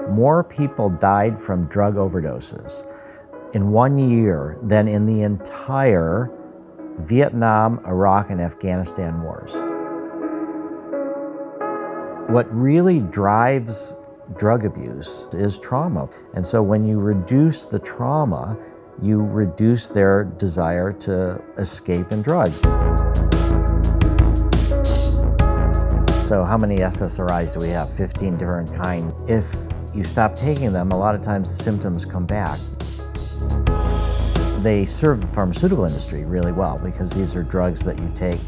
more people died from drug overdoses in 1 year than in the entire Vietnam, Iraq, and Afghanistan wars. What really drives drug abuse is trauma. And so when you reduce the trauma, you reduce their desire to escape in drugs. So how many SSRIs do we have? 15 different kinds. If you stop taking them, a lot of times the symptoms come back. They serve the pharmaceutical industry really well because these are drugs that you take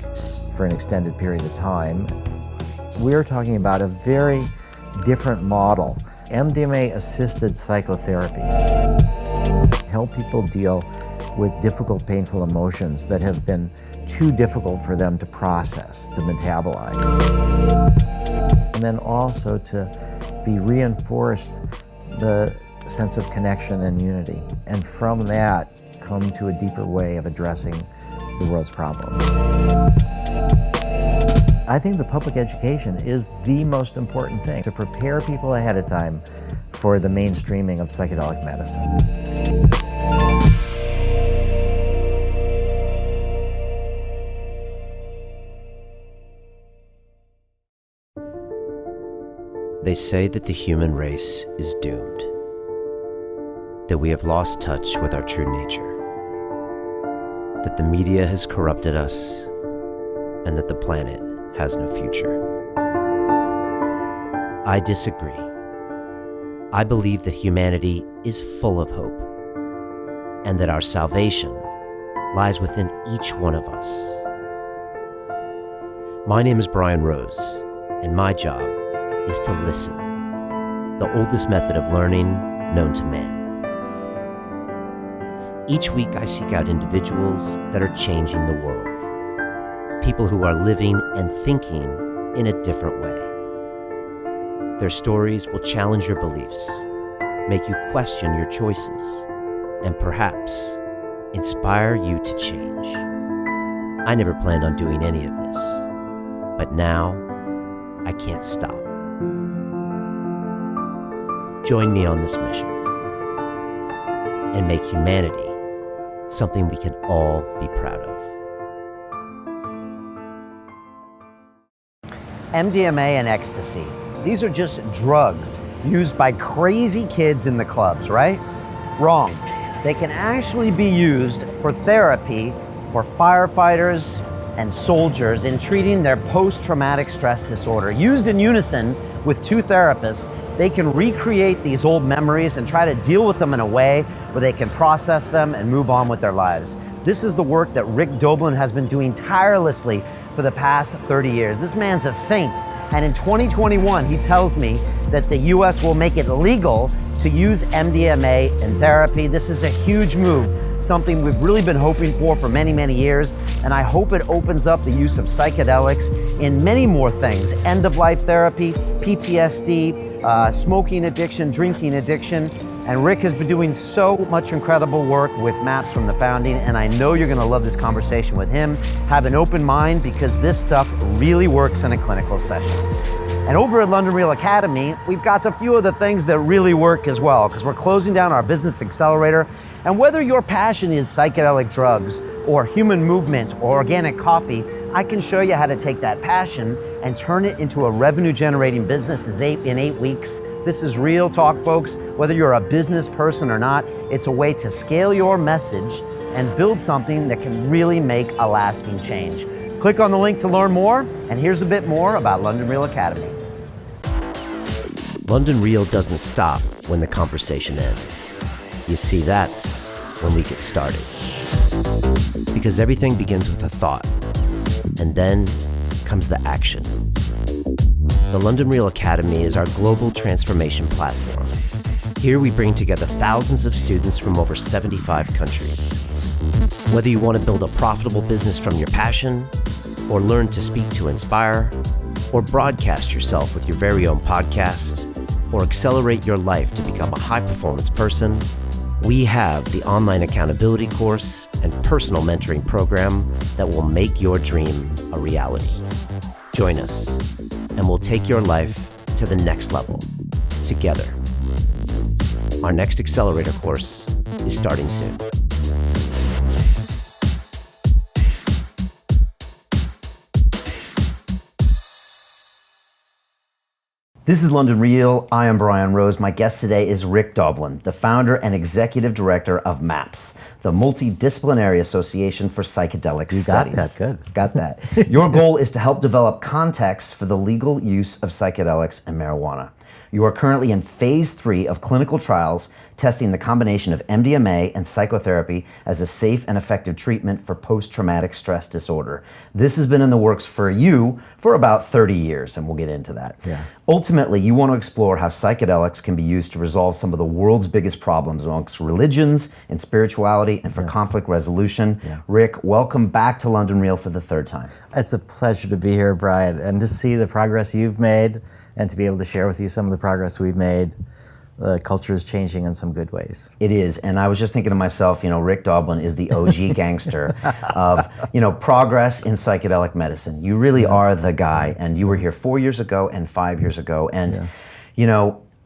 for an extended period of time. We're talking about a very different model. MDMA-assisted psychotherapy. Help people deal with difficult, painful emotions that have been too difficult for them to process, to metabolize. And then also to be reinforced the sense of connection and unity. And from that, come to a deeper way of addressing the world's problems. I think the public education is the most important thing to prepare people ahead of time for the mainstreaming of psychedelic medicine. They say that the human race is doomed, that we have lost touch with our true nature, that the media has corrupted us, and that the planet has no future. I disagree. I believe that humanity is full of hope, and that our salvation lies within each one of us. My name is Brian Rose, and my job is to listen, the oldest method of learning known to man. Each week I seek out individuals that are changing the world, people who are living and thinking in a different way. Their stories will challenge your beliefs, make you question your choices, and perhaps inspire you to change. I never planned on doing any of this, but now I can't stop. Join me on this mission and make humanity something we can all be proud of. MDMA and ecstasy. These are just drugs used by crazy kids in the clubs, right? Wrong. They can actually be used for therapy for firefighters and soldiers in treating their post-traumatic stress disorder. Used in unison with two therapists, they can recreate these old memories and try to deal with them in a way where they can process them and move on with their lives. This is the work that Rick Doblin has been doing tirelessly for the past 30 years. This man's a saint, and in 2021, he tells me that the US will make it legal to use MDMA in therapy. This is a huge move, something we've really been hoping for many, many years, and I hope it opens up the use of psychedelics in many more things: end-of-life therapy, PTSD, smoking addiction, drinking addiction. And Rick has been doing so much incredible work with MAPS from the founding, and I know you're gonna love this conversation with him. Have an open mind, because this stuff really works in a clinical session. And over at London Real Academy, we've got a few of the things that really work as well, because we're closing down our business accelerator. And whether your passion is psychedelic drugs or human movement or organic coffee, I can show you how to take that passion and turn it into a revenue-generating business in 8 weeks. This is real talk, folks. Whether you're a business person or not, it's a way to scale your message and build something that can really make a lasting change. Click on the link to learn more, and here's a bit more about London Real Academy. London Real doesn't stop when the conversation ends. You see, that's when we get started. Because everything begins with a thought, and then comes the action. The London Real Academy is our global transformation platform. Here we bring together thousands of students from over 75 countries. Whether you want to build a profitable business from your passion, or learn to speak to inspire, or broadcast yourself with your very own podcast, or accelerate your life to become a high-performance person, we have the online accountability course and personal mentoring program that will make your dream a reality. Join us, and we'll take your life to the next level, together. Our next accelerator course is starting soon. This is London Real. I am Brian Rose. My guest today is Rick Doblin, the founder and executive director of MAPS, the Multidisciplinary Association for Psychedelic Studies. You got that, good. Got that. Your goal is to help develop context for the legal use of psychedelics and marijuana. You are currently in phase 3 of clinical trials testing the combination of MDMA and psychotherapy as a safe and effective treatment for post-traumatic stress disorder. This has been in the works for you for about 30 years, and we'll get into that. Yeah. Ultimately, you want to explore how psychedelics can be used to resolve some of the world's biggest problems amongst religions and spirituality and for conflict resolution. Yeah. Rick, welcome back to London Real for the third time. It's a pleasure to be here, Brian, and to see the progress you've made and to be able to share with you some of the progress we've made. The culture is changing in some good ways. It is, and I was just thinking to myself, Rick Doblin is the OG gangster of, progress in psychedelic medicine. You really are the guy, and you were here 4 years ago and 5 years ago, and,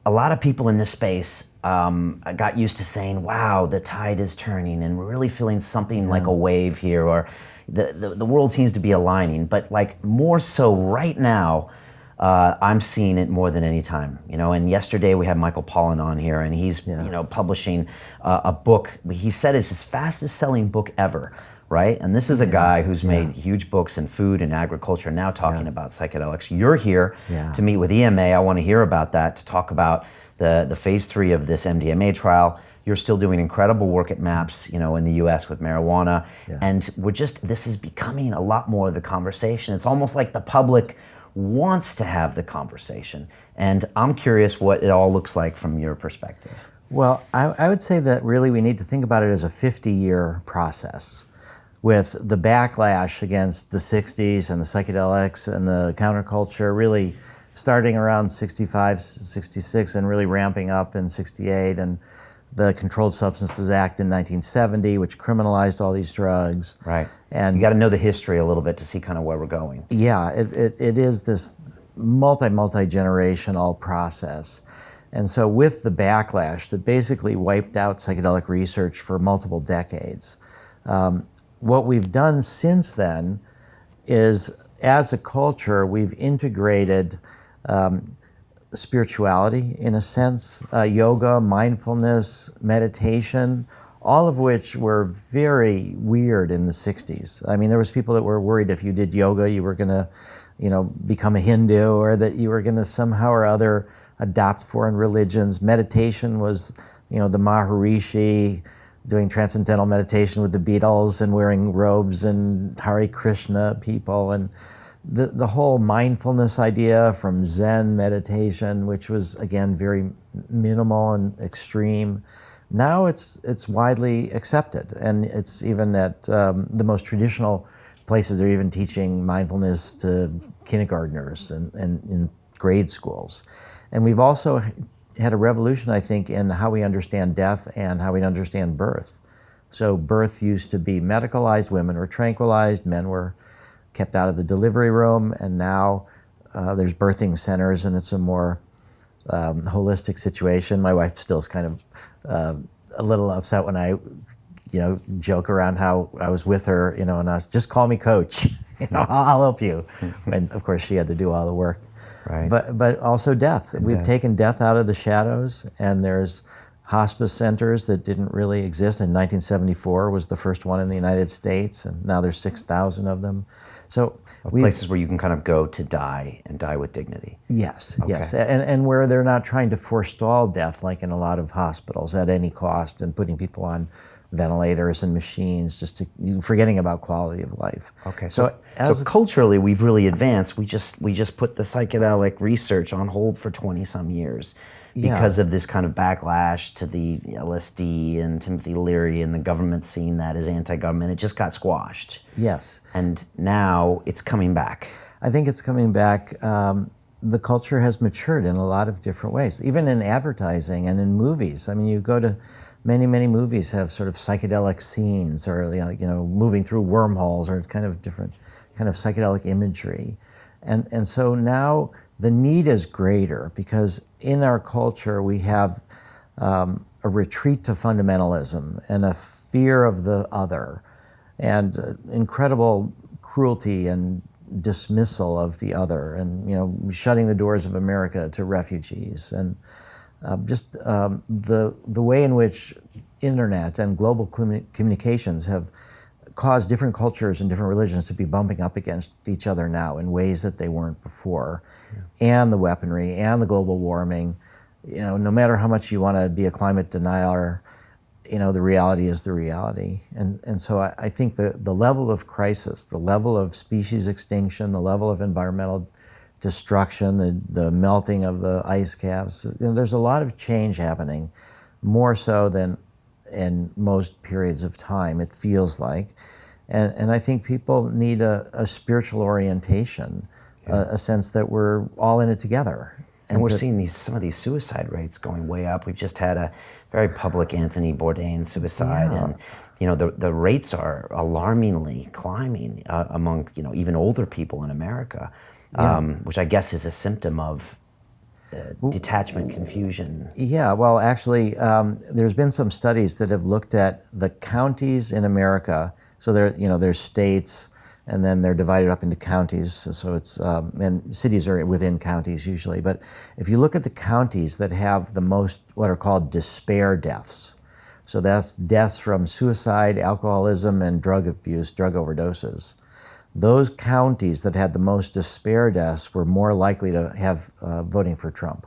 a lot of people in this space got used to saying, wow, the tide is turning, and we're really feeling something like a wave here, or the world seems to be aligning, but more so right now, I'm seeing it more than any time, and yesterday we had Michael Pollan on here, and he's, publishing a book. He said it's his fastest selling book ever, right? And this is a guy who's made huge books in food and agriculture, now talking about psychedelics. You're here to meet with EMA. I want to hear about that, to talk about the phase 3 of this MDMA trial. You're still doing incredible work at MAPS, in the US with marijuana. And this is becoming a lot more of the conversation. It's almost like the public wants to have the conversation. And I'm curious what it all looks like from your perspective. Well, I would say that really we need to think about it as a 50-year process, with the backlash against the 60s and the psychedelics and the counterculture really starting around 65, 66 and really ramping up in 68, and the Controlled Substances Act in 1970, which criminalized all these drugs. Right. And you got to know the history a little bit to see kind of where we're going. Yeah, it is this multi-generational process. And so with the backlash that basically wiped out psychedelic research for multiple decades, what we've done since then is, as a culture, we've integrated spirituality, in a sense, yoga, mindfulness, meditation, all of which were very weird in the 60s. I mean, there was people that were worried if you did yoga, you were gonna, become a Hindu, or that you were gonna somehow or other adopt foreign religions. Meditation was, the Maharishi doing transcendental meditation with the Beatles and wearing robes and Hare Krishna people, and the whole mindfulness idea from Zen meditation, which was, again, very minimal and extreme. Now it's widely accepted, and it's even at the most traditional places are even teaching mindfulness to kindergartners and in grade schools. And we've also had a revolution, I think, in how we understand death and how we understand birth. So birth used to be medicalized, women were tranquilized, men were kept out of the delivery room, and now there's birthing centers, and it's a more holistic situation. My wife still is kind of a little upset when I, joke around how I was with her, and I was, just call me coach, I'll help you. And of course she had to do all the work. Right. But also death. And We've death. taken death out of the shadows, and there's hospice centers that didn't really exist. In 1974 was the first one in the United States, and now there's 6,000 of them. So places where you can kind of go to die and die with dignity. Yes, Okay. yes, and where they're not trying to forestall death like in a lot of hospitals at any cost, and putting people on ventilators and machines, just forgetting about quality of life. Okay, so culturally we've really advanced. We just put the psychedelic research on hold for 20 some years because of this kind of backlash to the LSD and Timothy Leary, and the government seeing that as anti-government. It just got squashed. Yes. And now it's coming back. I think it's coming back. The culture has matured in a lot of different ways, even in advertising and in movies. I mean, you go to many movies have sort of psychedelic scenes, or moving through wormholes, or kind of different kind of psychedelic imagery. And so now the need is greater, because in our culture we have a retreat to fundamentalism and a fear of the other, and incredible cruelty and dismissal of the other, and shutting the doors of America to refugees, and the way in which internet and global communications have caused different cultures and different religions to be bumping up against each other now in ways that they weren't before, and the weaponry and the global warming. No matter how much you want to be a climate denier, the reality is the reality. And so I think the level of crisis, the level of species extinction, the level of environmental destruction, the melting of the ice caps, there's a lot of change happening, more so than in most periods of time, it feels like. And I think people need a spiritual orientation, a sense that we're all in it together. And we're seeing some of these suicide rates going way up. We've just had a very public Anthony Bourdain suicide, and the rates are alarmingly climbing among even older people in America, which I guess is a symptom of detachment, confusion. Yeah, well, actually, there's been some studies that have looked at the counties in America. So there's states, and then they're divided up into counties. So it's and cities are within counties usually. But if you look at the counties that have the most what are called despair deaths, so that's deaths from suicide, alcoholism, and drug abuse, drug overdoses. Those counties that had the most despair deaths were more likely to have voting for Trump.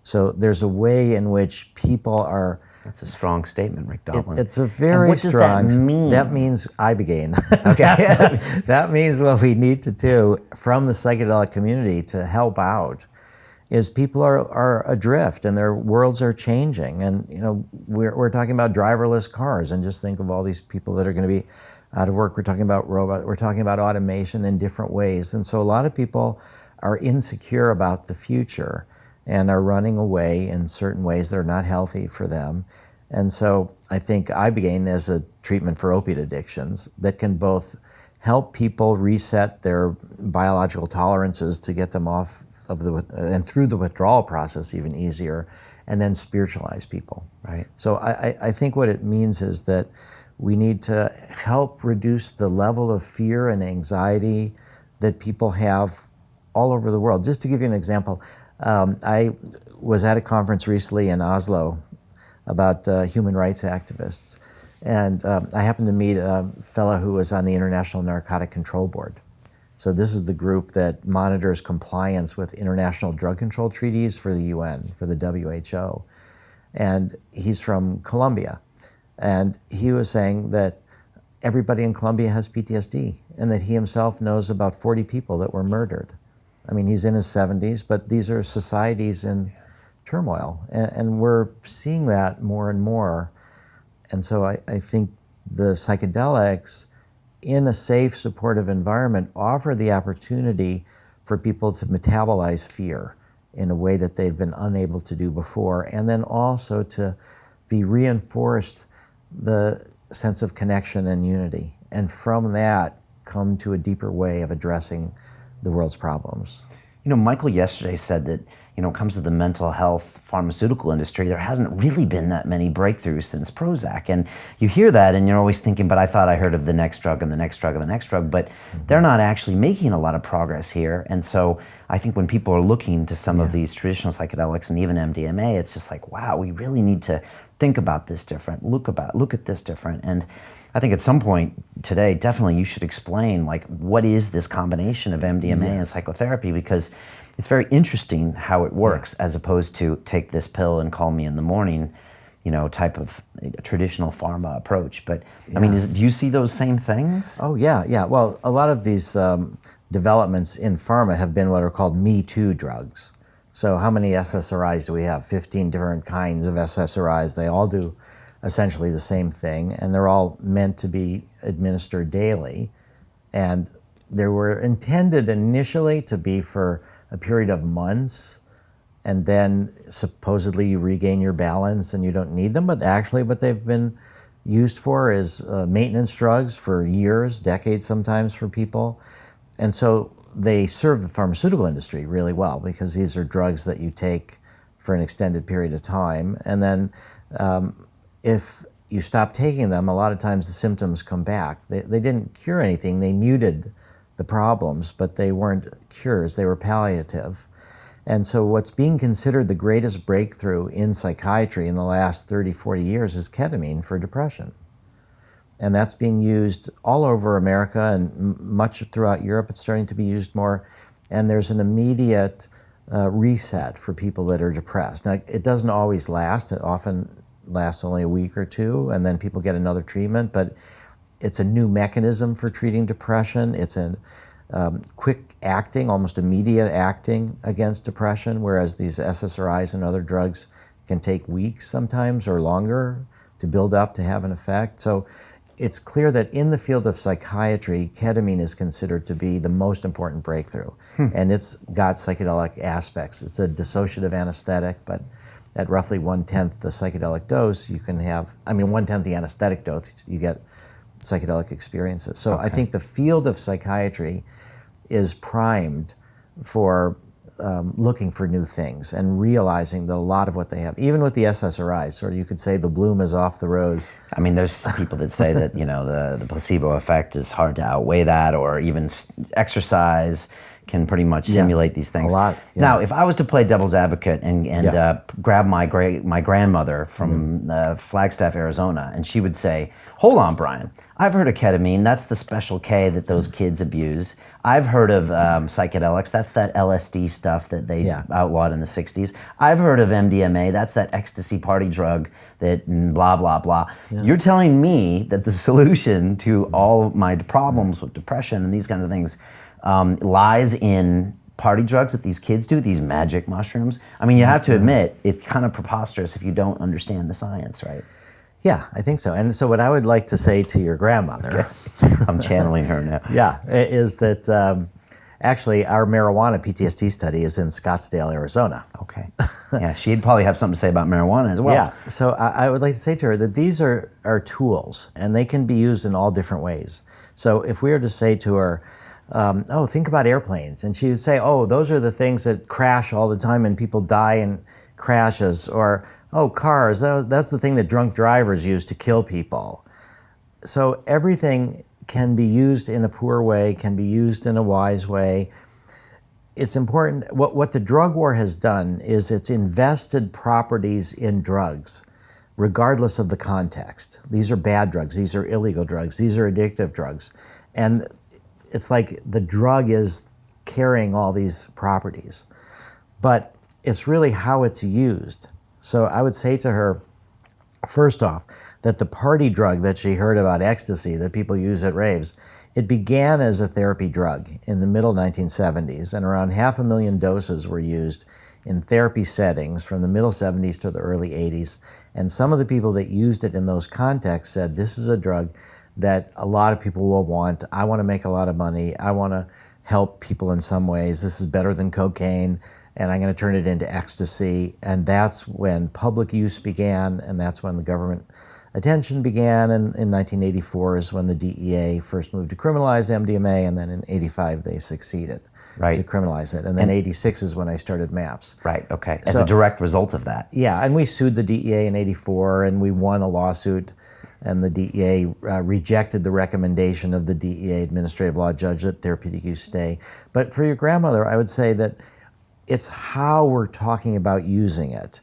So there's a way in which people are. That's a strong statement, Rick Doblin. It's a very strong. What does that mean? That means ibogaine. Okay. That means what we need to do from the psychedelic community to help out is people are adrift and their worlds are changing. And we're talking about driverless cars, and just think of all these people that are going to be out of work. We're talking about robots. We're talking about automation in different ways. And so a lot of people are insecure about the future and are running away in certain ways that are not healthy for them. And so I think ibogaine is a treatment for opiate addictions that can both help people reset their biological tolerances to get them off of and through the withdrawal process even easier, and then spiritualize people. Right. So I think what it means is that we need to help reduce the level of fear and anxiety that people have all over the world. Just to give you an example, I was at a conference recently in Oslo about human rights activists, and I happened to meet a fellow who was on the International Narcotic Control Board. So this is the group that monitors compliance with international drug control treaties for the UN, for the WHO. And he's from Colombia. And he was saying that everybody in Colombia has PTSD, and that he himself knows about 40 people that were murdered. I mean, he's in his 70s, but these are societies in turmoil, and we're seeing that more and more. And so I think the psychedelics, in a safe, supportive environment, offer the opportunity for people to metabolize fear in a way that they've been unable to do before, and then also to be reinforced the sense of connection and unity, and from that come to a deeper way of addressing the world's problems. Michael yesterday said that, it comes to the mental health pharmaceutical industry, there hasn't really been that many breakthroughs since Prozac. And you hear that and you're always thinking, but I thought I heard of the next drug and the next drug and the next drug, but they're not actually making a lot of progress here. And so I think when people are looking to some of these traditional psychedelics and even MDMA, it's just like, wow, we really need to think about this different, look at this different. And I think at some point today, definitely you should explain, like, what is this combination of MDMA and psychotherapy, because it's very interesting how it works as opposed to take this pill and call me in the morning, type of traditional pharma approach. But I mean, do you see those same things? Oh, yeah. Well, a lot of these developments in pharma have been what are called Me Too drugs. So how many SSRIs do we have? 15 different kinds of SSRIs. They all do essentially the same thing, and they're all meant to be administered daily. And they were intended initially to be for a period of months, and then supposedly you regain your balance and you don't need them, but actually what they've been used for is maintenance drugs for years, decades sometimes for people. And so they serve the pharmaceutical industry really well, because these are drugs that you take for an extended period of time. And then if you stop taking them, a lot of times the symptoms come back. They didn't cure anything, they muted the problems, but they weren't cures, they were palliative. And so what's being considered the greatest breakthrough in psychiatry in the last 30, 40 years is ketamine for depression. And that's being used all over America and much throughout Europe. It's starting to be used more. And there's an immediate reset for people that are depressed. Now, it doesn't always last. It often lasts only a week or two, and then people get another treatment. But it's a new mechanism for treating depression. It's a quick acting, almost immediate acting against depression, whereas these SSRIs and other drugs can take weeks sometimes or longer to build up to have an effect. So it's clear that in the field of psychiatry, ketamine is considered to be the most important breakthrough. And it's got psychedelic aspects. It's a dissociative anesthetic, but at roughly 1/10 the psychedelic dose, you can have, 1/10 the anesthetic dose, you get psychedelic experiences. So I think the field of psychiatry is primed for looking for new things and realizing that a lot of what they have, even with the SSRIs, sort of you could say the bloom is off the rose. I mean, there's people that say that, the placebo effect is hard to outweigh that, or even exercise can pretty much simulate these things. A lot. Yeah. Now, if I was to play devil's advocate and grab my grandmother from Flagstaff, Arizona, and she would say, hold on, Brian, I've heard of ketamine. That's the special K that those kids abuse. I've heard of psychedelics. That's that LSD stuff that they outlawed in the 60s. I've heard of MDMA. That's that ecstasy party drug that blah, blah, blah. Yeah. You're telling me that the solution to all of my problems with depression and these kind of things lies in party drugs that these kids do, these magic mushrooms? I mean, you have to admit, it's kind of preposterous if you don't understand the science, right? Yeah, I think so. And so what I would like to say to your grandmother, I'm channeling her now. Is that actually our marijuana PTSD study is in Scottsdale, Arizona. Okay. Yeah, she'd probably have something to say about marijuana as well. Yeah, so I would like to say to her that these are tools, and they can be used in all different ways. So if we were to say to her, think about airplanes, and she would say, those are the things that crash all the time and people die in crashes, or cars, that's the thing that drunk drivers use to kill people. So everything can be used in a poor way, can be used in a wise way. It's important, what the drug war has done is it's invested properties in drugs, regardless of the context. These are bad drugs, these are illegal drugs, these are addictive drugs. And it's like the drug is carrying all these properties. But it's really how it's used. So I would say to her, first off, that the party drug that she heard about, ecstasy, that people use at raves, it began as a therapy drug in the middle 1970s, and around 500,000 doses were used in therapy settings from the middle 70s to the early 80s. And some of the people that used it in those contexts said, this is a drug that a lot of people will want. I want to make a lot of money. I want to help people in some ways. This is better than cocaine, and I'm going to turn it into ecstasy. And that's when public use began, and that's when the government attention began. And in 1984 is when the DEA first moved to criminalize MDMA, and then in 85 they succeeded to criminalize it. And then 86 is when I started MAPS. Right, okay, as a direct result of that. Yeah, and we sued the DEA in 84, and we won a lawsuit. And the DEA rejected the recommendation of the DEA administrative law judge that therapeutic use stay. But for your grandmother, I would say that it's how we're talking about using it.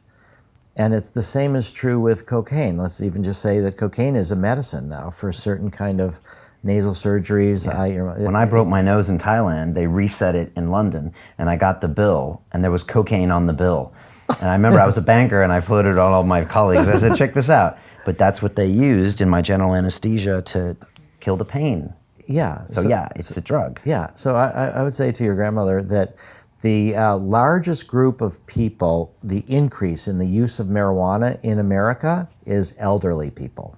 And it's the same is true with cocaine. Let's even just say that cocaine is a medicine now for certain kind of nasal surgeries. Yeah. When I broke my nose in Thailand, they reset it in London, and I got the bill, and there was cocaine on the bill. And I remember I was a banker, and I floated on all my colleagues. I said, check this out. But that's what they used in my general anesthesia to kill the pain. Yeah. So it's a drug. Yeah. So I would say to your grandmother that the largest group of people, the increase in the use of marijuana in America is elderly people.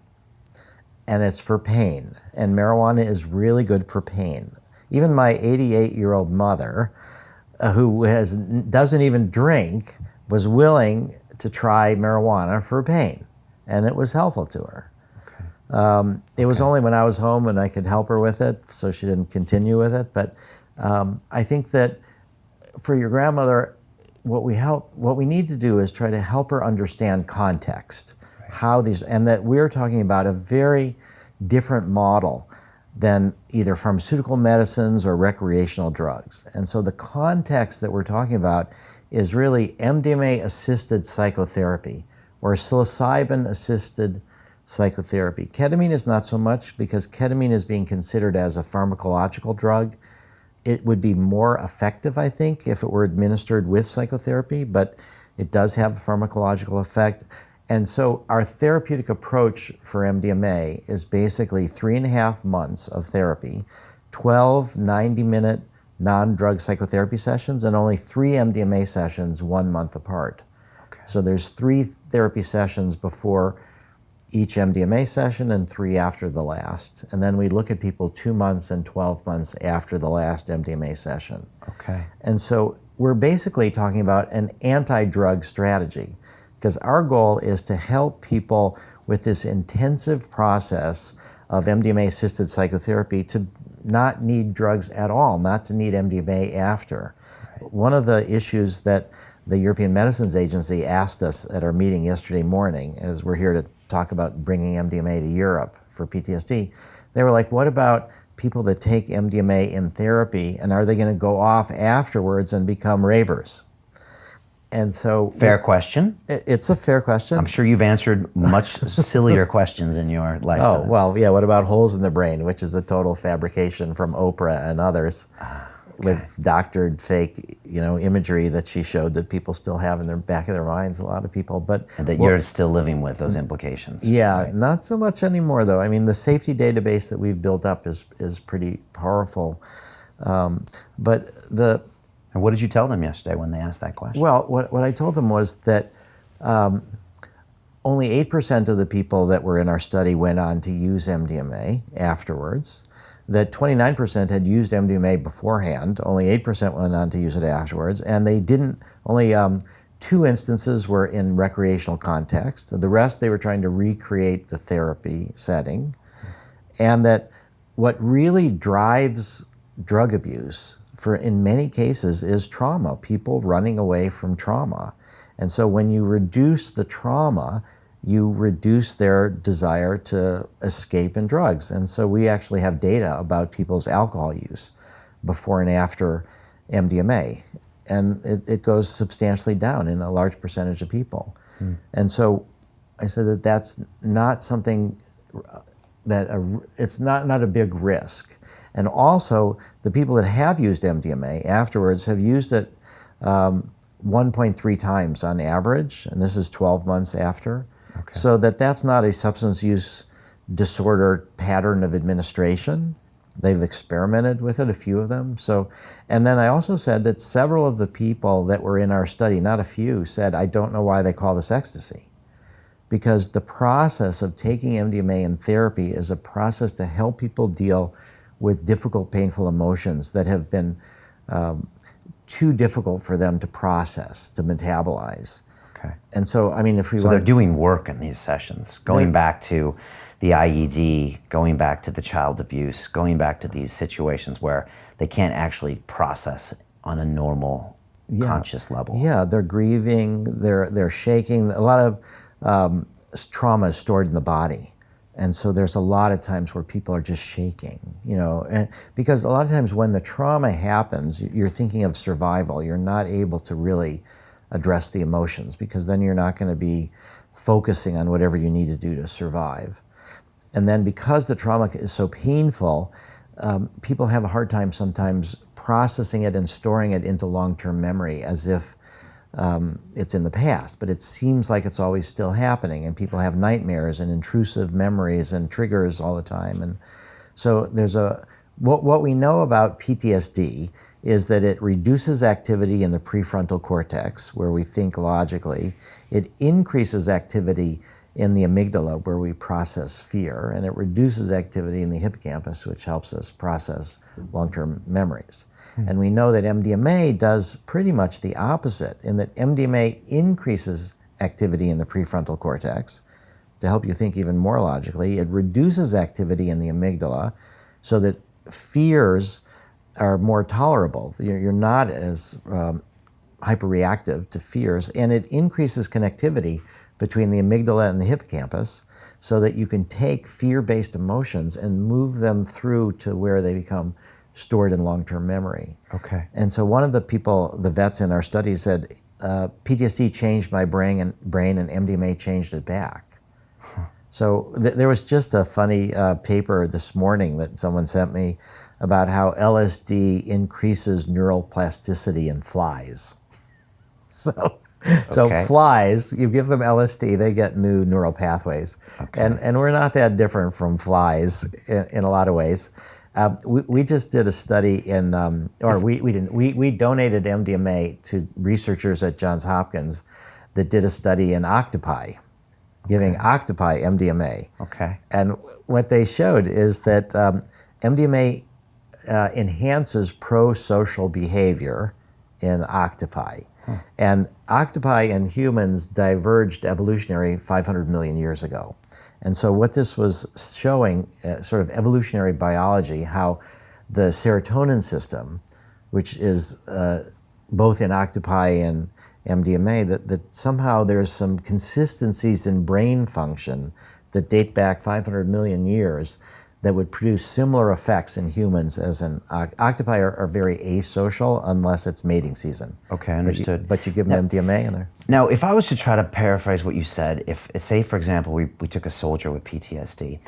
And it's for pain. And marijuana is really good for pain. Even my 88-year-old mother, who doesn't even drink, was willing to try marijuana for pain. And it was helpful to her. Okay. It was only when I was home and I could help her with it, so she didn't continue with it. But I think that for your grandmother, what we need to do is try to help her understand context, how these, and that we're talking about a very different model than either pharmaceutical medicines or recreational drugs. And so the context that we're talking about is really MDMA-assisted psychotherapy or psilocybin-assisted psychotherapy. Ketamine is not so much, because ketamine is being considered as a pharmacological drug. It would be more effective, I think, if it were administered with psychotherapy, but it does have a pharmacological effect. And so our therapeutic approach for MDMA is basically 3.5 months of therapy, 12 90-minute non-drug psychotherapy sessions, and only 3 MDMA sessions 1 month apart. Okay. So there's 3 therapy sessions before each MDMA session and 3 after the last. And then we look at people 2 months and 12 months after the last MDMA session. Okay. And so we're basically talking about an anti-drug strategy, because our goal is to help people with this intensive process of MDMA-assisted psychotherapy to not need drugs at all, not to need MDMA after. Right. One of the issues that the European Medicines Agency asked us at our meeting yesterday morning, as we're here to talk about bringing MDMA to Europe for PTSD, they were like, what about people that take MDMA in therapy, and are they going to go off afterwards and become ravers? And so... Fair question. It's a fair question. I'm sure you've answered much sillier questions in your life. Oh, well, yeah, what about holes in the brain, which is a total fabrication from Oprah and others, with doctored fake, imagery that she showed that people still have in the back of their minds, a lot of people. But and that you're still living with those implications. Yeah, right? Not so much anymore, though. I mean, the safety database that we've built up is pretty powerful. But the... And what did you tell them yesterday when they asked that question? Well, what I told them was that only 8% of the people that were in our study went on to use MDMA afterwards, that 29% had used MDMA beforehand, only 8% went on to use it afterwards, and they didn't, only 2 instances were in recreational context. The rest, they were trying to recreate the therapy setting, and that what really drives drug abuse in many cases is trauma, people running away from trauma. And so when you reduce the trauma, you reduce their desire to escape in drugs. And so we actually have data about people's alcohol use before and after MDMA. And it goes substantially down in a large percentage of people. And so I said that that's not something it's not a big risk. And also, the people that have used MDMA afterwards have used it 1.3 times on average, and this is 12 months after. Okay. So that's not a substance use disorder pattern of administration. They've experimented with it, a few of them. So, and then I also said that several of the people that were in our study, not a few, said, I don't know why they call this ecstasy. Because the process of taking MDMA in therapy is a process to help people deal with difficult, painful emotions that have been too difficult for them to process, to metabolize. Okay. And so, I mean, if we they're doing work in these sessions, going back to the IED, going back to the child abuse, going back to these situations where they can't actually process on a normal, conscious level. Yeah, they're grieving, they're shaking. A lot of trauma is stored in the body. And so there's a lot of times where people are just shaking, and because a lot of times when the trauma happens, you're thinking of survival. You're not able to really address the emotions, because then you're not going to be focusing on whatever you need to do to survive. And then because the trauma is so painful, people have a hard time sometimes processing it and storing it into long-term memory as if it's in the past, but it seems like it's always still happening, and people have nightmares and intrusive memories and triggers all the time. And so there's what we know about PTSD is that it reduces activity in the prefrontal cortex, where we think logically. It increases activity in the amygdala, where we process fear, and it reduces activity in the hippocampus, which helps us process long-term memories. And we know that MDMA does pretty much the opposite, in that MDMA increases activity in the prefrontal cortex to help you think even more logically. It reduces activity in the amygdala so that fears are more tolerable. You're not as hyperreactive to fears, and it increases connectivity between the amygdala and the hippocampus so that you can take fear-based emotions and move them through to where they become stored in long-term memory. Okay. And so one of the people, the vets in our study said, PTSD changed my brain and MDMA changed it back. So there was just a funny paper this morning that someone sent me about how LSD increases neural plasticity in flies. So flies, you give them LSD, they get new neural pathways. Okay. And we're not that different from flies in a lot of ways. We just did a study in, we donated MDMA to researchers at Johns Hopkins that did a study in octopi, giving octopi MDMA. Okay. And what they showed is that MDMA enhances pro-social behavior in octopi. And octopi and humans diverged evolutionary 500 million years ago. And so what this was showing, sort of evolutionary biology, how the serotonin system, which is both in octopi and MDMA, that somehow there's some consistencies in brain function that date back 500 million years that would produce similar effects in humans as in octopi are very asocial unless it's mating season. Okay, understood. But you give them MDMA in there. Now, if I was to try to paraphrase what you said, if say, for example, we took a soldier with PTSD,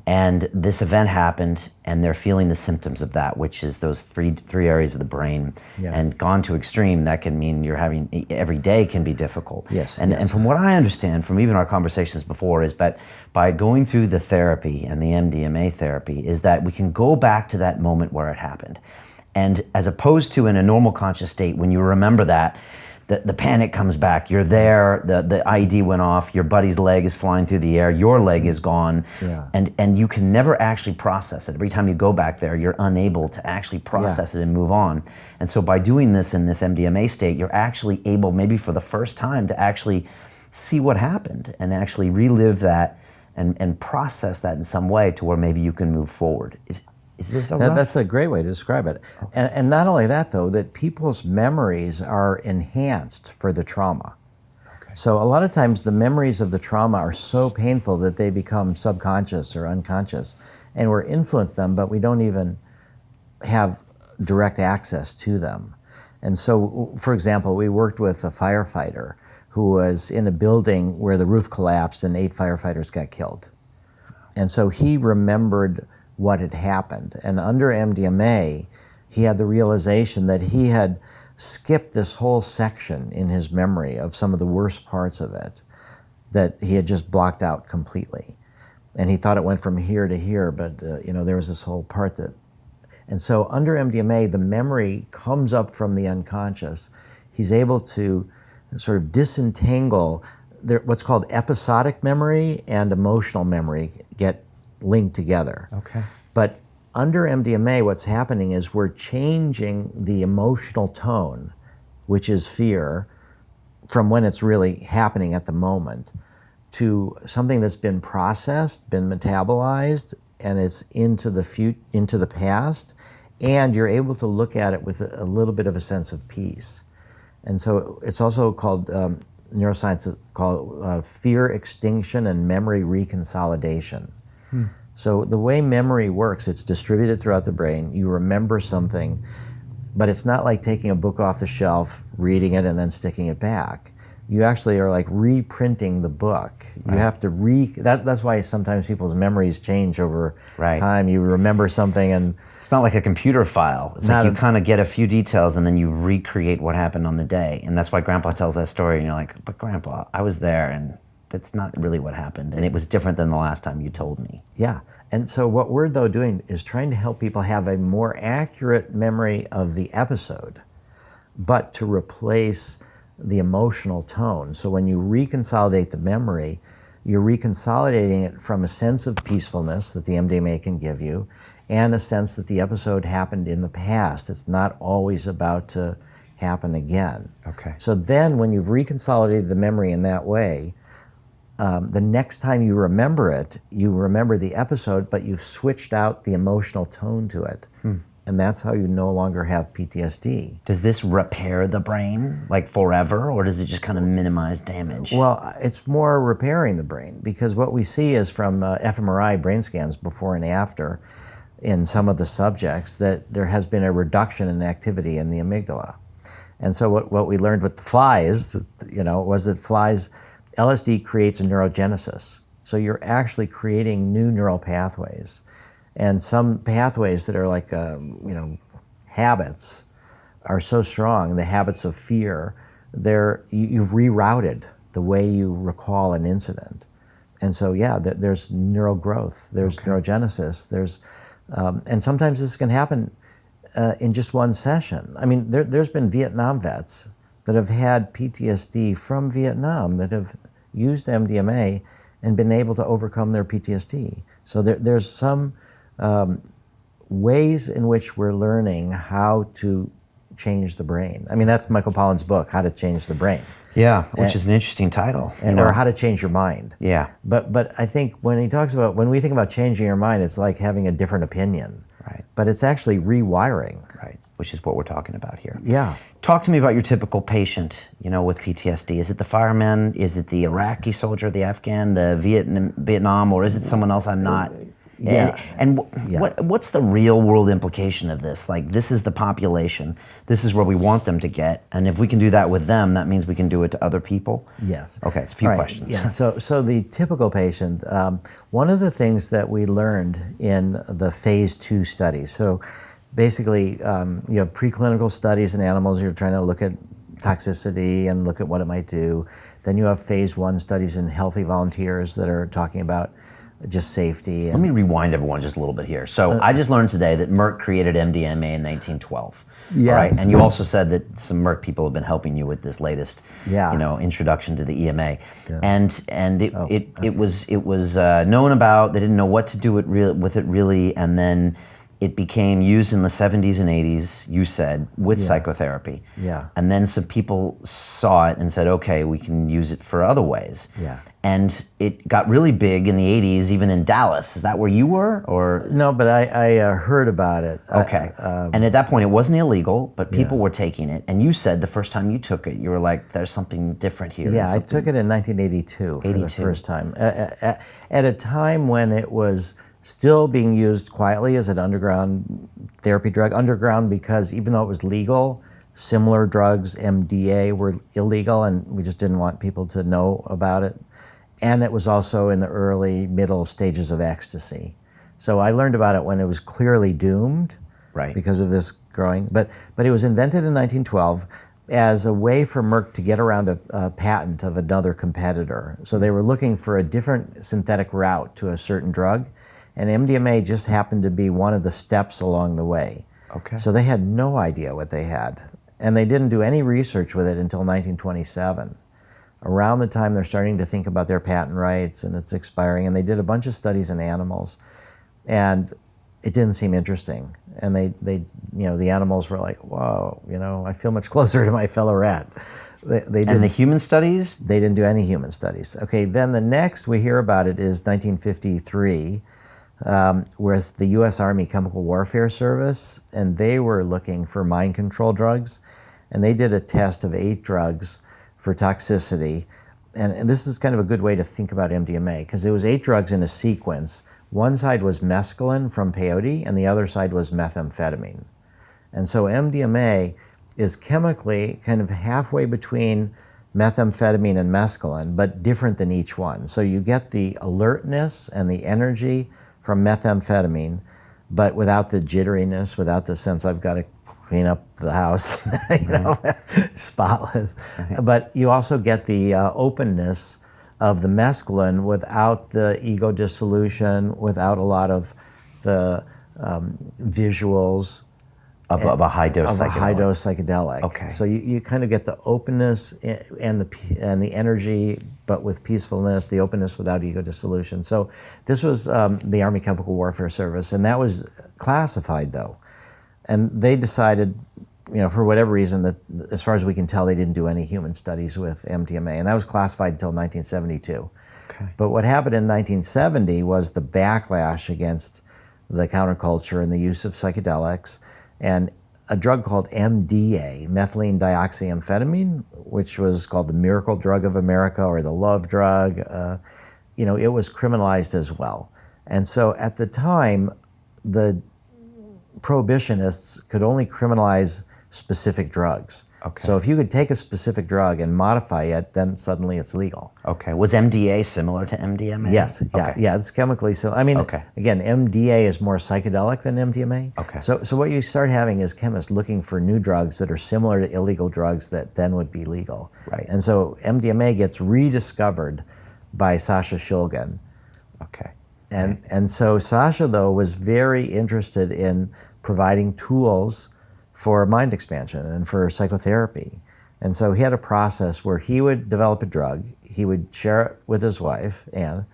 and this event happened, and they're feeling the symptoms of that, which is those three areas of the brain, and gone to extreme, that can mean you're having, every day can be difficult. Yes. And from what I understand from even our conversations before is that by going through the therapy and the MDMA therapy is that we can go back to that moment where it happened. And as opposed to in a normal conscious state, when you remember that, the panic comes back, you're there, the IED went off, your buddy's leg is flying through the air, your leg is gone, and you can never actually process it. Every time you go back there, you're unable to actually process it and move on. And so by doing this in this MDMA state, you're actually able, maybe for the first time, to actually see what happened and actually relive that and process that in some way to where maybe you can move forward. Is this a rough? That's a great way to describe it. Okay. And not only that, though, that people's memories are enhanced for the trauma. Okay. So a lot of times the memories of the trauma are so painful that they become subconscious or unconscious, and we're influenced them, but we don't even have direct access to them. And so, for example, we worked with a firefighter who was in a building where the roof collapsed and 8 firefighters got killed. And so he remembered what had happened. And under MDMA, he had the realization that he had skipped this whole section in his memory of some of the worst parts of it that he had just blocked out completely. And he thought it went from here to here, but there was this whole part that... And so under MDMA, the memory comes up from the unconscious. He's able to sort of disentangle what's called episodic memory and emotional memory get linked together. Okay. But under MDMA, what's happening is we're changing the emotional tone, which is fear, from when it's really happening at the moment, to something that's been processed, been metabolized, and it's into the past, and you're able to look at it with a little bit of a sense of peace. And so it's also called, neuroscience is called fear extinction and memory reconsolidation. So the way memory works, it's distributed throughout the brain. You remember something, but it's not like taking a book off the shelf, reading it, and then sticking it back. You actually are like reprinting the book. You have to that's why sometimes people's memories change over time. You remember something and... It's not like a computer file. It's like you kind of get a few details and then you recreate what happened on the day. And that's why Grandpa tells that story and you're like, but Grandpa, I was there and that's not really what happened. And it was different than the last time you told me. Yeah. And so what we're, though, doing is trying to help people have a more accurate memory of the episode, but to replace the emotional tone. So when you reconsolidate the memory, you're reconsolidating it from a sense of peacefulness that the MDMA can give you and a sense that the episode happened in the past. It's not always about to happen again. Okay. So then when you've reconsolidated the memory in that way, the next time you remember it, you remember the episode, but you've switched out the emotional tone to it. and that's how you no longer have PTSD. Does this repair the brain, like forever, or does it just kind of minimize damage? Well, it's more repairing the brain, because what we see is from fMRI brain scans before and after in some of the subjects that there has been a reduction in activity in the amygdala. And so what we learned with the flies, was that LSD creates a neurogenesis. So you're actually creating new neural pathways. And some pathways that are like, habits are so strong, the habits of fear, you've rerouted the way you recall an incident. And so, there's neural growth, there's neurogenesis, and sometimes this can happen in just one session. I mean, there's been Vietnam vets that have had PTSD from Vietnam that have used MDMA and been able to overcome their PTSD. So there's some ways in which we're learning how to change the brain. I mean, that's Michael Pollan's book, How to Change the Brain. Yeah, which is an interesting title. Or How to Change Your Mind. Yeah. But I think when we think about changing your mind, it's like having a different opinion. Right. But it's actually rewiring. Right, which is what we're talking about here. Yeah. Talk to me about your typical patient, with PTSD. Is it the fireman? Is it the Iraqi soldier, the Afghan, the Vietnam, or is it someone else I'm not? Yeah. And what's the real world implication of this? Like, this is the population. This is where we want them to get. And if we can do that with them, that means we can do it to other people? Yes. Okay, it's a few questions. Yeah. So the typical patient, one of the things that we learned in the phase 2 studies, so basically you have preclinical studies in animals, you're trying to look at toxicity and look at what it might do. Then you have phase 1 studies in healthy volunteers that are talking about just safety. Let me rewind everyone just a little bit here. So I just learned today that Merck created MDMA in 1912. Yes. Right? And you also said that some Merck people have been helping you with this latest, introduction to the EMA. Yeah. And it was known about. They didn't know what to do with it really, and then it became used in the 70s and 80s, you said, with psychotherapy. Yeah. And then some people saw it and said, okay, we can use it for other ways. Yeah. And it got really big in the 80s, even in Dallas. Is that where you were? Or no, but I heard about it. Okay. And at that point, it wasn't illegal, but people were taking it. And you said the first time you took it, you were like, there's something different here. Yeah, I took it in 1982 for the first time. At a time when it was still being used quietly as an underground therapy drug. Underground because even though it was legal, similar drugs, MDA, were illegal, and we just didn't want people to know about it. And it was also in the early, middle stages of ecstasy. So I learned about it when it was clearly doomed, because of this growing. But it was invented in 1912 as a way for Merck to get around a patent of another competitor. So they were looking for a different synthetic route to a certain drug. And MDMA just happened to be one of the steps along the way. Okay. So they had no idea what they had. And they didn't do any research with it until 1927. Around the time they're starting to think about their patent rights and it's expiring. And they did a bunch of studies in animals. And it didn't seem interesting. And they the animals were like, whoa, I feel much closer to my fellow rat. And the human studies? They didn't do any human studies. Okay, then the next we hear about it is 1953. With the U.S. Army Chemical Warfare Service, and they were looking for mind control drugs, and they did a test of 8 drugs for toxicity, and this is kind of a good way to think about MDMA, because it was 8 drugs in a sequence. One side was mescaline from peyote, and the other side was methamphetamine. And so MDMA is chemically kind of halfway between methamphetamine and mescaline, but different than each one. So you get the alertness and the energy from methamphetamine, but without the jitteriness, without the sense I've got to clean up the house, spotless. But you also get the openness of the mescaline without the ego dissolution, without a lot of the visuals of a high dose psychedelic. Okay. So you kind of get the openness and the energy, but with peacefulness, the openness without ego dissolution. So this was the Army Chemical Warfare Service, and that was classified though. And they decided, for whatever reason, that as far as we can tell, they didn't do any human studies with MDMA, and that was classified until 1972. Okay. But what happened in 1970 was the backlash against the counterculture and the use of psychedelics, and a drug called MDA, methylene dioxyamphetamine, which was called the miracle drug of America or the love drug. It was criminalized as well. And so at the time, the prohibitionists could only criminalize specific drugs. Okay. So if you could take a specific drug and modify it, then suddenly it's legal. Okay. Was MDA similar to MDMA? Yes. Yeah. Okay. Yeah. It's chemically so. I mean, Okay. again, MDA is more psychedelic than MDMA. Okay. So what you start having is chemists looking for new drugs that are similar to illegal drugs that then would be legal. Right. And so MDMA gets rediscovered by Sasha Shulgin. Okay. And so Sasha, though, was very interested in providing tools for mind expansion and for psychotherapy. And so he had a process where he would develop a drug, he would share it with his wife, Anne.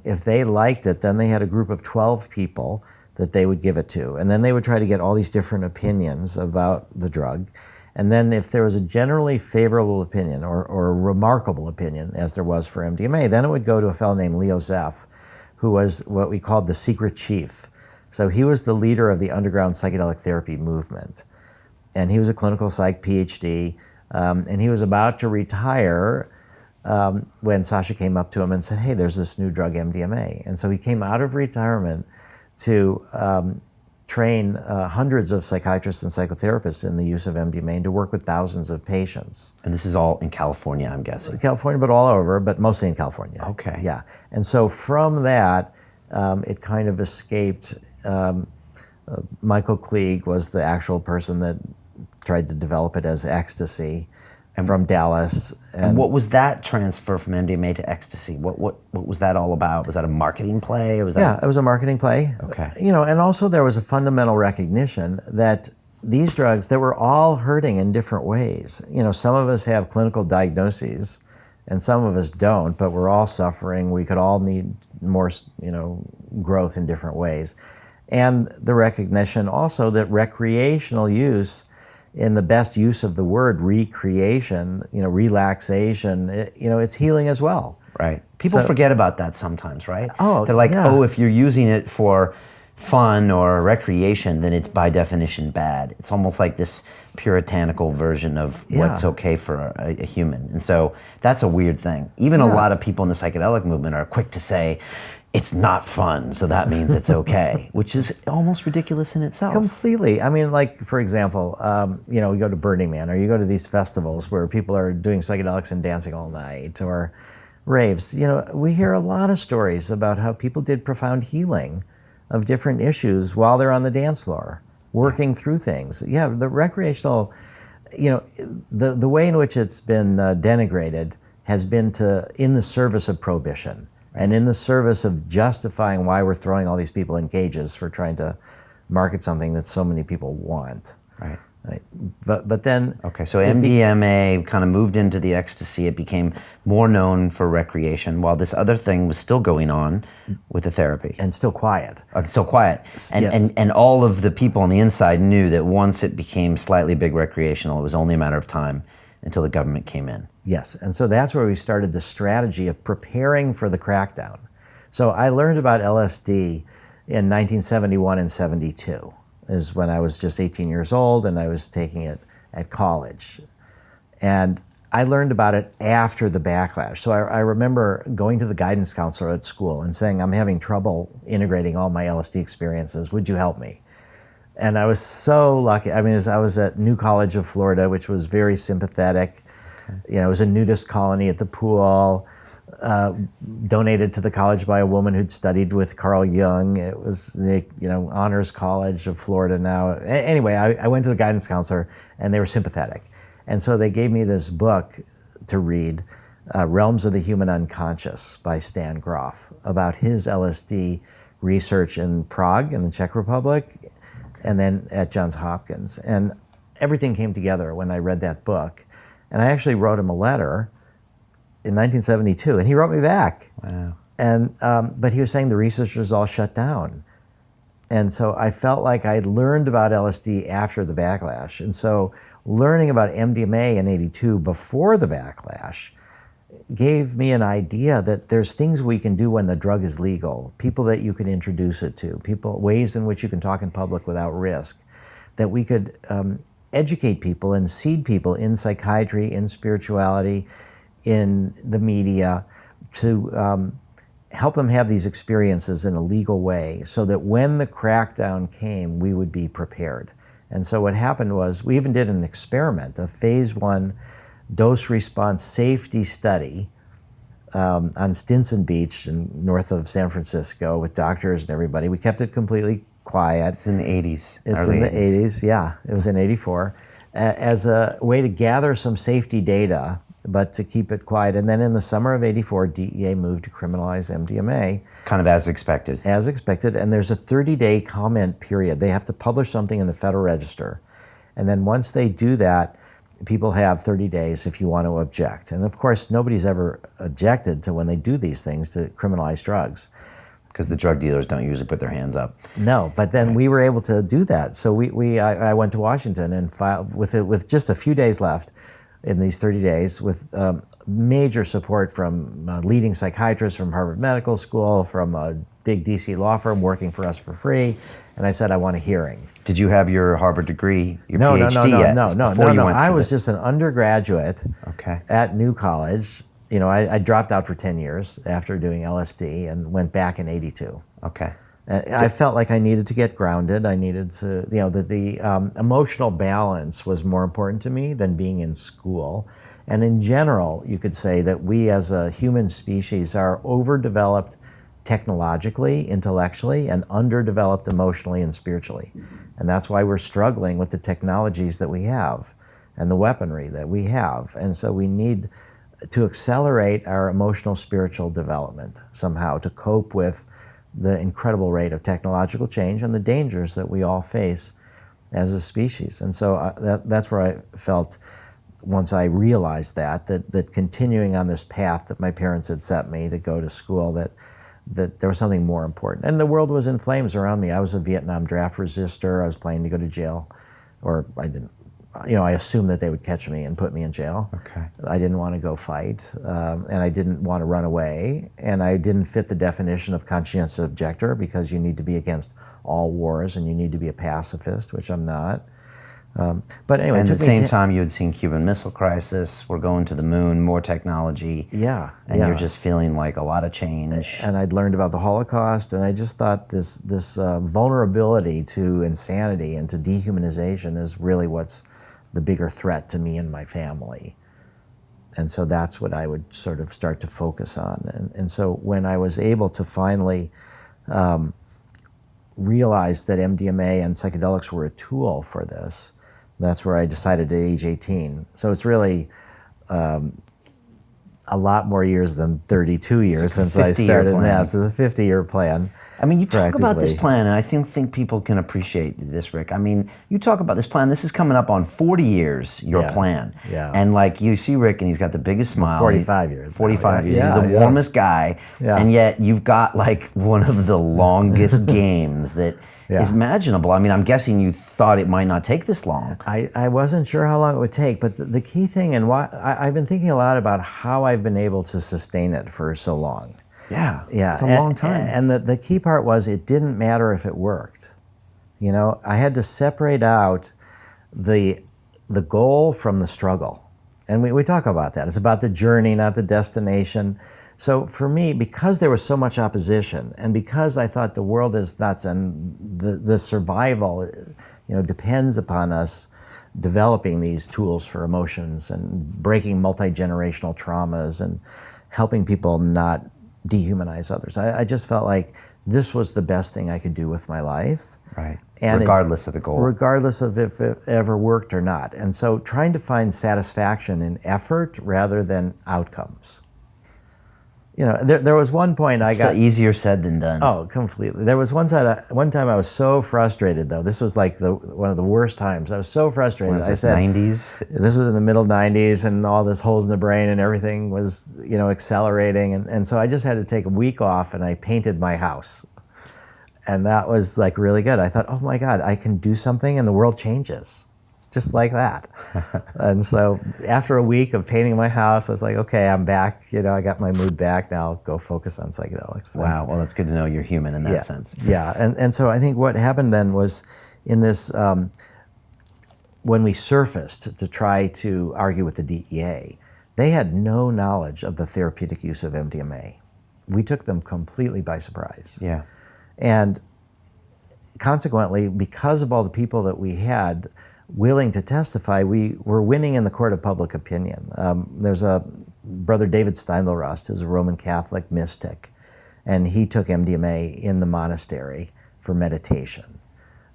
If they liked it, then they had a group of 12 people that they would give it to. And then they would try to get all these different opinions about the drug. And then if there was a generally favorable opinion or a remarkable opinion, as there was for MDMA, then it would go to a fellow named Leo Zeff, who was what we called the secret chief. So he was the leader of the underground psychedelic therapy movement. And he was a clinical psych PhD, and he was about to retire when Sasha came up to him and said, hey, there's this new drug, MDMA. And so he came out of retirement to train hundreds of psychiatrists and psychotherapists in the use of MDMA and to work with thousands of patients. And this is all in California, I'm guessing. California, but all over, but mostly in California. Okay. Yeah. And so from that, it kind of escaped. Michael Klueg was the actual person that tried to develop it as ecstasy from Dallas. And what was that transfer from MDMA to ecstasy? What was that all about? Was that a marketing play? Or was that... Yeah, it was a marketing play. Okay. And also there was a fundamental recognition that these drugs, they were all hurting in different ways. Some of us have clinical diagnoses and some of us don't, but we're all suffering. We could all need more, growth in different ways. And the recognition also that recreational use, in the best use of the word, recreation, relaxation, it's healing as well. Right. People forget about that sometimes, right? Oh, they're like, yeah. if you're using it for fun or recreation, then it's by definition bad. It's almost like this puritanical version of what's okay for a human. And so that's a weird thing. Even a lot of people in the psychedelic movement are quick to say, it's not fun, so that means it's okay, which is almost ridiculous in itself. Completely. I mean, like, for example, you go to Burning Man, or you go to these festivals where people are doing psychedelics and dancing all night, or raves. We hear a lot of stories about how people did profound healing of different issues while they're on the dance floor, working through things. Yeah, the recreational, the way in which it's been denigrated has been in the service of prohibition. And in the service of justifying why we're throwing all these people in cages for trying to market something that so many people want. Right. But then... Okay, so MDMA kind of moved into the ecstasy. It became more known for recreation, while this other thing was still going on with the therapy. And still quiet. Still quiet. And all of the people on the inside knew that once it became slightly big recreational, it was only a matter of time until the government came in. Yes, and so that's where we started the strategy of preparing for the crackdown. So I learned about LSD in 1971 and 72, is when I was just 18 years old and I was taking it at college. And I learned about it after the backlash. So I remember going to the guidance counselor at school and saying, I'm having trouble integrating all my LSD experiences. Would you help me? And I was so lucky. I mean, I was at New College of Florida, which was very sympathetic. It was a nudist colony at the pool, donated to the college by a woman who'd studied with Carl Jung. It was the Honors College of Florida now. Anyway, I went to the guidance counselor, and they were sympathetic. And so they gave me this book to read, Realms of the Human Unconscious by Stan Grof, about his LSD research in Prague in the Czech Republic, and then at Johns Hopkins. And everything came together when I read that book. And I actually wrote him a letter in 1972, and he wrote me back. Wow. And but he was saying the research was all shut down. And so I felt like I had learned about LSD after the backlash. And so learning about MDMA in '82 before the backlash gave me an idea that there's things we can do when the drug is legal, people that you can introduce it to, ways in which you can talk in public without risk, that we could educate people and seed people in psychiatry, in spirituality, in the media, to help them have these experiences in a legal way so that when the crackdown came, we would be prepared. And so what happened was we even did an experiment, a phase 1 dose response safety study on Stinson Beach north of San Francisco with doctors and everybody. We kept it completely quiet. It's in the 80s. It's in the 80s, yeah. It was in 84. As a way to gather some safety data, but to keep it quiet. And then in the summer of 84, DEA moved to criminalize MDMA. Kind of as expected. As expected, and there's a 30-day comment period. They have to publish something in the Federal Register. And then once they do that, people have 30 days if you want to object. And of course, nobody's ever objected to when they do these things to criminalize drugs. Because the drug dealers don't usually put their hands up. No, but then we were able to do that. So I went to Washington and filed with just a few days left in these 30 days with major support from leading psychiatrists from Harvard Medical School, from a big DC law firm working for us for free. And I said, I want a hearing. Did you have your Harvard degree, your No. PhD yet? I was just an undergraduate Okay. at New College. You know, I dropped out for 10 years after doing LSD and went back in 82. Okay. I felt like I needed to get grounded. I needed to, the emotional balance was more important to me than being in school. And in general, you could say that we as a human species are overdeveloped technologically, intellectually, and underdeveloped emotionally and spiritually. And that's why we're struggling with the technologies that we have and the weaponry that we have. And so we need to accelerate our emotional spiritual development somehow to cope with the incredible rate of technological change and the dangers that we all face as a species. And so that's where I felt, once I realized that continuing on this path that my parents had set me to go to school, that there was something more important. And the world was in flames around me. I was a Vietnam draft resistor. I was planning to go to jail, or I didn't. I assumed that they would catch me and put me in jail. Okay. I didn't want to go fight, and I didn't want to run away, and I didn't fit the definition of conscientious objector, because you need to be against all wars and you need to be a pacifist, which I'm not. But anyway, and at the same time, you had seen Cuban Missile Crisis. We're going to the moon, more technology. Yeah. And you're just feeling like a lot of change. And I'd learned about the Holocaust, and I just thought this vulnerability to insanity and to dehumanization is really what's the bigger threat to me and my family. And so that's what I would sort of start to focus on. And so when I was able to finally realize that MDMA and psychedelics were a tool for this, that's where I decided at age 18. So it's really a lot more years than 32 years since I started MAPS. It's a 50-year plan. I mean, you talk about this plan, and I think people can appreciate this, Rick. I mean, you talk about this plan. This is coming up on 40 years, your plan. Yeah. And like, you see Rick, and he's got the biggest smile. 45 years. 45 years. Yeah, he's the warmest guy. Yeah. And yet you've got like one of the longest games that is imaginable. I mean, I'm guessing you thought it might not take this long. I wasn't sure how long it would take, but the key thing, and why I've been thinking a lot about how I've been able to sustain it for so long. Yeah, yeah, it's a long time. And the key part was it didn't matter if it worked. I had to separate out the goal from the struggle. And we talk about that. It's about the journey, not the destination. So for me, because there was so much opposition, and because I thought the world is nuts and the survival, depends upon us developing these tools for emotions and breaking multi-generational traumas and helping people not dehumanize others. I just felt like this was the best thing I could do with my life. Right. And regardless of the goal. Regardless of if it ever worked or not. And so trying to find satisfaction in effort rather than outcomes. There was one point I got... easier said than done. Oh, completely. There was one time I was so frustrated, though. This was like one of the worst times. I was so frustrated. I said, 90s? This was in the middle 90s, and all this holes in the brain and everything was, accelerating. And so I just had to take a week off, and I painted my house. And that was like really good. I thought, oh my God, I can do something and the world changes just like that. And so after a week of painting my house, I was like, okay, I'm back. I got my mood back. Now I'll go focus on psychedelics. Wow. Well, that's good to know you're human in that sense. Yeah. And so I think what happened then was in this, when we surfaced to try to argue with the DEA, they had no knowledge of the therapeutic use of MDMA. We took them completely by surprise. Yeah. And consequently, because of all the people that we had willing to testify, we were winning in the court of public opinion. There's a brother, David Steindl-Rast, who's a Roman Catholic mystic, and he took MDMA in the monastery for meditation,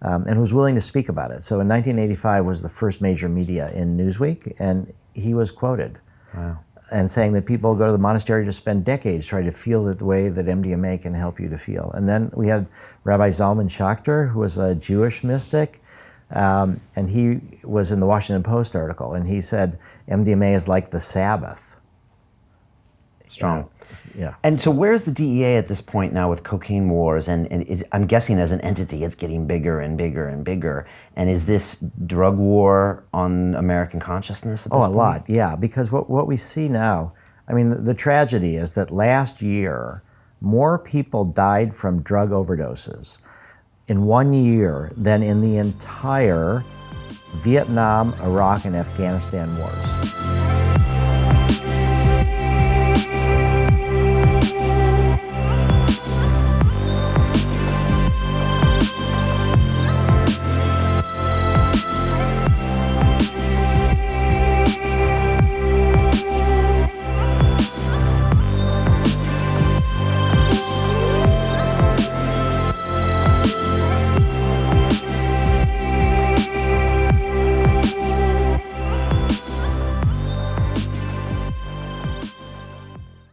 and was willing to speak about it. So in 1985 was the first major media in Newsweek, and he was quoted. Wow. And saying that people go to the monastery to spend decades trying to feel the way that MDMA can help you to feel. And then we had Rabbi Zalman Schachter, who was a Jewish mystic, and he was in the Washington Post article, and he said MDMA is like the Sabbath. Strong. Yeah. And so where's the DEA at this point now with cocaine wars? And I'm guessing as an entity, it's getting bigger and bigger and bigger. And is this drug war on American consciousness at this point? A lot, yeah. Because what we see now, I mean, the tragedy is that last year, more people died from drug overdoses in 1 year than in the entire Vietnam, Iraq, and Afghanistan wars.